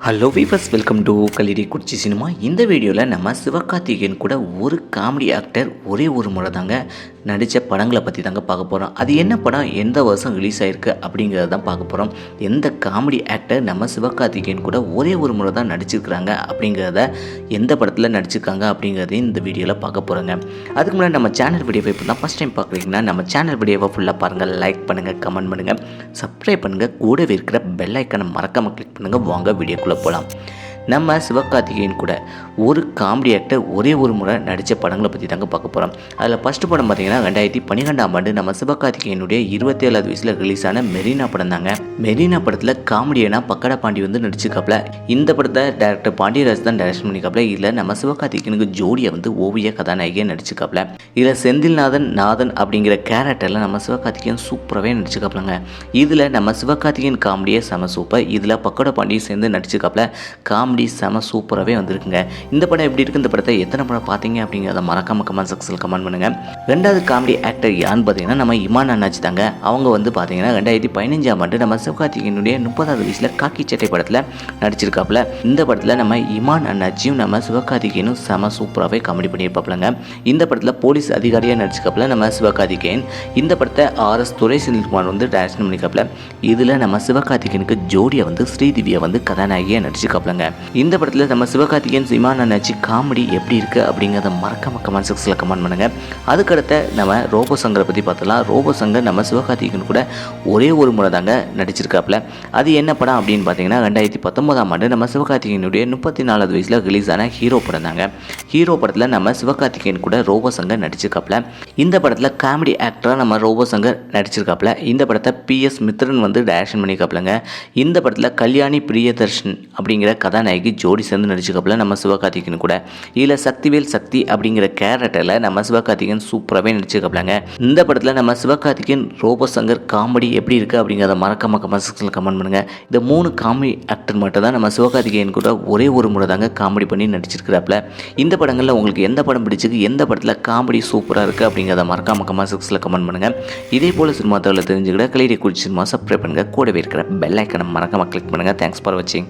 Hello viewers, welcome to Kallidaikurichi cinema. இந்த வீடியோவில் நம்ம சிவகார்த்திகேயன் கூட ஒரு காமெடி ஆக்டர் ஒரே ஒரு முறை தாங்க நடித்த படங்களை பற்றி தாங்க பார்க்க போகிறோம். அது என்ன படம், எந்த வருஷம் ரிலீஸ் ஆகிருக்கு அப்படிங்கிறத தான் பார்க்க போகிறோம். எந்த காமெடி ஆக்டர் நம்ம சிவகார்த்திகேயன் கூட ஒரே ஒரு முறை தான் நடிச்சிருக்கிறாங்க அப்படிங்கிறத, எந்த படத்தில் நடிச்சிருக்காங்க அப்படிங்கிறதையும் இந்த வீடியோவில் பார்க்க போகிறோங்க. அதுக்கு முன்னாடி நம்ம சேனல் வீடியோவை இப்போ தான் ஃபஸ்ட் டைம் பார்க்குறீங்கன்னா நம்ம சேனல் வீடியோவை ஃபுல்லாக பாருங்கள், லைக் பண்ணுங்கள், கமெண்ட் பண்ணுங்கள், சப்ஸ்கிரைப் பண்ணுங்கள், கூடவே இருக்கிற பெல் ஐக்கனை மறக்காமல் கிளிக் பண்ணுங்கள். வாங்க வீடியோக்குள்ளே போகலாம். நம்ம சிவகார்த்திகேயன் கூட ஒரு காமெடி ஆக்டர் ஒரே ஒரு முறை நடித்த படங்களை பற்றி தாங்க பார்க்க போகிறோம். அதில் ஃபஸ்ட்டு படம் பார்த்திங்கன்னா 2012ஆம் ஆண்டு நம்ம சிவகார்த்திகேயனுடைய 27வது வயசில் ரிலீஸ் ஆன மெரினா படம் தாங்க. மெரினா படத்தில் காமெடியனாக பக்கடா பாண்டி வந்து நடிச்சிருக்காப்புல. இந்த படத்தை டேரக்டர் பாண்டியராஜ் தான் டைரக்ஷன் பண்ணிக்காப்புல. இதில் நம்ம சிவகார்த்திகேயனுக்கு ஜோடியை வந்து ஓவிய கதாநாயகியாக நடிச்சிருக்காப்புல. இதில் செந்தில்நாதன் அப்படிங்கிற கேரக்டரில் நம்ம சிவகார்த்திகேயன் சூப்பராகவே நடிச்சிருக்காப்புலங்க. இதில் நம்ம சிவகார்த்திகேயன் காமெடியை செம சூப்பர். இதில் பக்கடா பாண்டியை சேர்ந்து நடிச்சிருக்காப்புல. காமெடி செம சூப்பராகவே வந்திருக்குங்க. இந்த படம் எப்படி இருக்குது, இந்த படத்தை எத்தனை படம் பார்த்தீங்க அப்படிங்கிறத மறக்காம கமெண்ட் செக்ஷனில் கமெண்ட் பண்ணுங்கள். ரெண்டாவது காமெடி ஆக்டர் யான்னு பார்த்தீங்கன்னா நம்ம இமான் அண்ணாச்சி தாங்க. அவங்க வந்து பார்த்தீங்கன்னா 2015ஆம் ஆண்டு நம்ம சிவகார்த்திகேயனுடைய 30வது வயசில் காக்கி சட்டை படத்தில் நடிச்சிருக்காப்புல. இந்த படத்தில் நம்ம இமான் அண்ணாச்சியும் நம்ம சிவகார்த்திகேயனும் செம சூப்பராகவே காமெடி பண்ணியிருப்பாப்புலங்க. இந்த படத்தில் போலீஸ் அதிகாரியாக நடிச்சிருக்காப்புல நம்ம சிவகார்த்திகேயன். இந்த படத்தை RS துரை செந்தில்குமார் வந்து டைரக்ஷன் பண்ணியிருக்காப்புல. இதில் நம்ம சிவகார்த்திகேயனுக்கு ஜோடியை வந்து ஸ்ரீதிவியை வந்து கதாநாயகியாக நடிச்சிருக்காப்புலங்க. இந்த படத்தில் நம்ம சிவகார்த்திகேயன் இமான் அண்ணாச்சி காமெடி எப்படி இருக்குது அப்படிங்கிறத மறக்காம கமெண்ட் செக்ஷனில் கமெண்ட் பண்ணுங்கள். அதுக்கடுத்த நம்ம ரோபோ சங்கரை பற்றி பார்த்தலாம். ரோபோ சங்கர் நம்ம சிவகார்த்திகேயன் கூட ஒரே ஒரு முறை தாங்க நடிச்சிருக்காப்புல. அது என்ன படம் அப்படின்னு பார்த்தீங்கன்னா 2019ஆம் ஆண்டு நம்ம சிவகார்த்திகேயனுடைய 34வது வயசில் ரிலீஸ் ஆன ஹீரோ படம் தாங்க. ஹீரோ படத்தில் நம்ம சிவகார்த்திகேயன் கூட ரோபோ சங்கர் நடிச்சிருக்காப்புல. இந்த படத்தில் காமெடி ஆக்டராக நம்ம ரோபோ சங்கர் நடிச்சிருக்காப்புல. இந்த படத்தை PS மித்ரன் வந்து டைரக்ஷன் பண்ணியிருக்காப்புலங்க. இந்த படத்தில் கல்யாணி பிரியதர்ஷன் அப்படிங்கிற கதாநாயகி ஜோடி சேர்ந்து நடிச்சிருக்காப்புல நம்ம சிவகார்த்திகேயன் கூட. இதில் சக்திவேல் சக்தி அப்படிங்கிற கேரக்டரில் நம்ம சிவகார்த்திகேயன் சூப்பராகவே நடிச்சிருக்காப்புலங்க. இந்த படத்தில் நம்ம சிவகார்த்திகேயன் ரோபோ சங்கர் காமெடி எப்படி இருக்குது அப்படிங்கிறத மறக்காம கமெண்ட் செக்ஷனில் கமெண்ட் பண்ணுங்கள். இந்த 3 காமெடி ஆக்டர் மட்டும் தான் நம்ம சிவகார்த்திகேயன் கூட ஒரே ஒரு முறை தாங்க காமெடி பண்ணி நடிச்சிருக்கிறாப்புல. இந்த படங்களில் உங்களுக்கு எந்த படம் பிடிச்சிருக்கு, எந்த படத்தில் காமெடி சூப்பராக இருக்குது அப்படிங்கிறத மறக்காம கமெண்ட் செக்ஷனில் கமெண்ட் பண்ணுங்கள். இதே போல் சினிமா தகவலை தெரிஞ்சுக்கிட்ட கலிடி குறிச்சி சினிமா சப்ஸ்கிரைப் பண்ணுங்கள். கூடவே இருக்கிற பெல் ஐக்கனை மறக்காம கிளிக் பண்ணுங்கள். தேங்க்ஸ் ஃபார் வாட்சிங்.